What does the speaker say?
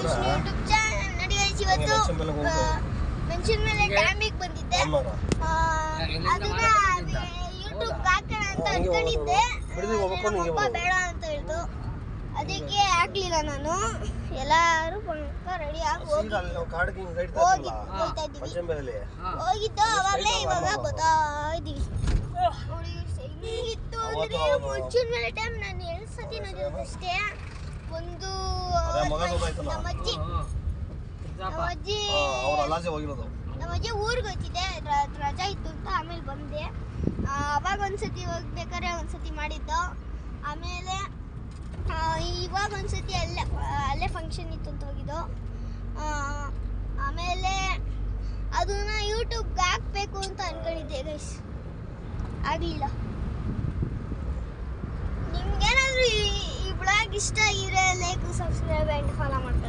YouTube channel ನೋಡಿ guys. ಇವತ್ತು mention ಮೇಲೆ ಡ್ಯಾಮಿಗೆ ಬಂದಿದ್ದೆ. ಅದನ್ನ ಯೂಟ್ಯೂಬ್ ಹಾಕೋಣ ಅಂತ ಅನ್ಕೊಂಡಿದ್ದೆ. ಅಪ್ಪ ಬೇಡ ಅಂತ ಹೇಳಿದ್ರು, ಅದಕ್ಕೆ ಹಾಕ್ಲಿಲ್ಲ ನಾನು. ಎಲ್ಲರೂ ರೆಡಿ ಆಗಿ ಹೋಗಿದ್ದು ಅವಾಗಲೇ ಇವಾಗ ಬರ್ತಾ ಇದೀವಿ. ನೋಡಿ ಹೆಂಗಿತ್ತು ಅಂದ್ರೆ ಮುಂಚಿನ ಮೇಲೆ ಟೈಮ್ ನಾನು 2 ಸತಿ ನೋಡಿರೋದು ಅಷ್ಟೇ. ಒಂದು ನಮ್ಮ ಅಜ್ಜಿ ಊರಿಗೆ ಹೋಗ್ತಿದ್ದೆ, ರಜಾ ಇತ್ತು ಅಂತ. ಆಮೇಲೆ ಬಂದೆ. ಅವಾಗ ಒಂದ್ಸತಿ ಹೋಗ್ಬೇಕಾದ್ರೆ ಒಂದ್ಸತಿ ಮಾಡಿದ್ದು. ಆಮೇಲೆ ಇವಾಗ ಒಂದ್ಸತಿ ಅಲ್ಲೇ ಫಂಕ್ಷನ್ ಇತ್ತು ಅಂತ ಹೋಗಿದ್ದು. ಆಮೇಲೆ ಅದನ್ನ ಯೂಟ್ಯೂಬ್ಗೆ ಹಾಕ್ಬೇಕು ಅಂತ ಅನ್ಕೊಂಡಿದ್ದೆ ಗೈಸ್, ಆಗಲಿಲ್ಲ. ನಿಮ್ಗೇನಾದರೂ ಈ ಬ್ಲಾಗ್ ಇಷ್ಟ ಆಗಿದ್ರೆ ಲೈಕ್, ಸಬ್ಸ್ಕ್ರೈಬ್ ಆ್ಯಂಡ್ ಫಾಲೋ ಮಾಡ್ಕೊಳ್ಳಿ.